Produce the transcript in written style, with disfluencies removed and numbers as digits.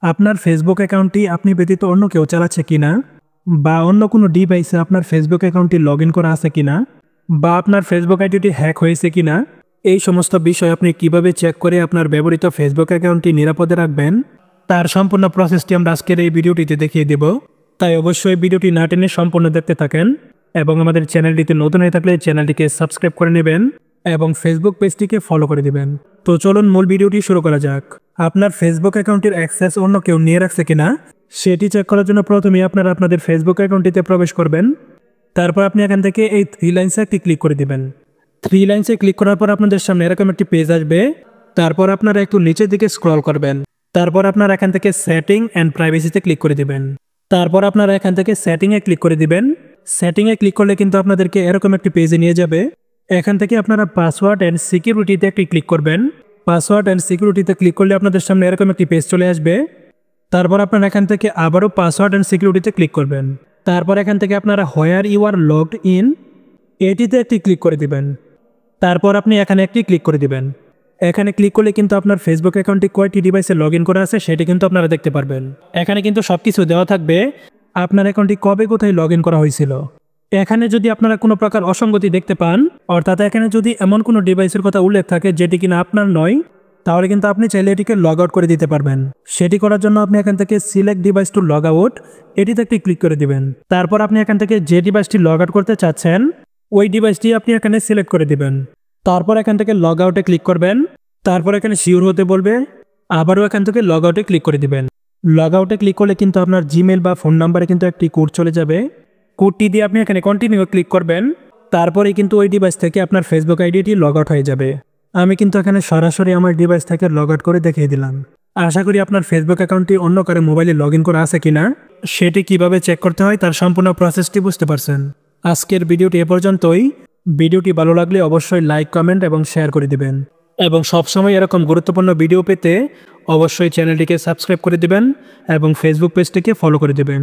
আপনার ফেসবুক অ্যাকাউন্টটি আপনি ব্যতীত অন্য কেউ চালাচ্ছে কিনা, বা অন্য কোনো ডিভাইসে আপনার ফেসবুক অ্যাকাউন্টটি লগ ইন করা আছে কিনা, বা আপনার ফেসবুক আইডিটি হ্যাক হয়েছে কিনা, এই সমস্ত বিষয় আপনি কিভাবে চেক করে আপনার ব্যবহৃত ফেসবুক অ্যাকাউন্টটি নিরাপদে রাখবেন তার সম্পূর্ণ প্রসেসটি আমরা আজকের এই ভিডিওটিতে দেখিয়ে দেব। তাই অবশ্যই ভিডিওটি না টেনে সম্পূর্ণ দেখতে থাকেন এবং আমাদের চ্যানেলটিতে নতুন হয়ে থাকলে চ্যানেলটিকে সাবস্ক্রাইব করে নেবেন এবং ফেসবুক পেজটিকে ফলো করে দিবেন। তো চলুন মূল ভিডিওটি শুরু করা যাক। আপনার ফেসবুক অ্যাকাউন্টের অ্যাক্সেস অন্য কেউ নিয়ে রাখছে কিনা সেটি চেক করার জন্য প্রথমে আপনারা আপনাদের ফেসবুক অ্যাকাউন্টটিতে প্রবেশ করবেন। তারপর আপনি এখান থেকে এই 3 লাইনসে একটি ক্লিক করে দিবেন। 3 লাইনসে ক্লিক করার পর আপনাদের সামনে এরকম একটি পেজ আসবে। তারপর আপনারা একটু নিচের দিকে স্ক্রল করবেন। তারপর আপনারা এখান থেকে সেটিং অ্যান্ড প্রাইভেসিতে ক্লিক করে দিবেন। তারপর আপনারা এখান থেকে সেটিংয়ে ক্লিক করে দিবেন। সেটিংয়ে ক্লিক করলে কিন্তু আপনাদেরকে এরকম একটি পেজে নিয়ে যাবে। এখান থেকে আপনারা পাসওয়ার্ড অ্যান্ড সিকিউরিটিতে একটি ক্লিক করবেন। পাসওয়ার্ড অ্যান্ড সিকিউরিটিতে ক্লিক করলে আপনাদের সামনে এরকম একটি পেজ চলে আসবে। তারপর আপনারা এখান থেকে আবারও পাসওয়ার্ড অ্যান্ড সিকিউরিটিতে ক্লিক করবেন। তারপর এখান থেকে আপনারা where you are logged in এটিতে একটি ক্লিক করে দিবেন। তারপর আপনি এখানে একটি ক্লিক করে দিবেন। এখানে ক্লিক করলে কিন্তু আপনার ফেসবুক অ্যাকাউন্টটি কয়টি ডিভাইসে লগ ইন করা আছে সেটি কিন্তু আপনারা দেখতে পারবেন। এখানে কিন্তু সব কিছু দেওয়া থাকবে, আপনার অ্যাকাউন্টটি কবে কোথায় লগ ইন করা হয়েছিল। এখানে যদি আপনারা কোনো প্রকার অসঙ্গতি দেখতে পান, অর্থাৎ এখানে যদি এমন কোনো ডিভাইসের কথা উল্লেখ থাকে যেটি কিনা আপনার নয়, তাহলে কিন্তু আপনি চাইলে এটিকে লগ আউট করে দিতে পারবেন। সেটি করার জন্য আপনি এখান থেকে select device to log out এটিতে একটি ক্লিক করে দিবেন। তারপর আপনি এখান থেকে যে ডিভাইসটি লগ আউট করতে চাচ্ছেন ওই ডিভাইসটি আপনি এখানে সিলেক্ট করে দিবেন। তারপর এখান থেকে লগ আউটে ক্লিক করবেন। তারপর এখানে শিওর হতে বলবে, আবারও এখান থেকে লগ আউটে ক্লিক করে দিবেন। লগ আউটে ক্লিক করলে কিন্তু আপনার জিমেল বা ফোন নাম্বারে কিন্তু একটি কোড চলে যাবে। কোডটি দিয়ে আপনি এখানে কন্টিনিউ ক্লিক করবেন। তারপরেই কিন্তু ওই ডিভাইস থেকে আপনার ফেসবুক আইডিটি লগ আউট হয়ে যাবে। আমি কিন্তু এখানে সরাসরি আমার ডিভাইস থেকে লগ আউট করে দেখিয়ে দিলাম। আশা করি আপনার ফেসবুক অ্যাকাউন্টটি অন্য কারো মোবাইলে লগ ইন করা আছে কিনা সেটি কিভাবে চেক করতে হয় তার সম্পূর্ণ প্রসেসটি বুঝতে পারছেন। আজকের ভিডিওটি এ পর্যন্তই। ভিডিওটি ভালো লাগলে অবশ্যই লাইক, কমেন্ট এবং শেয়ার করে দিবেন এবং সবসময় এরকম গুরুত্বপূর্ণ ভিডিও পেতে অবশ্যই চ্যানেলটিকে সাবস্ক্রাইব করে দিবেন এবং ফেসবুক পেজটিকে ফলো করে দিবেন।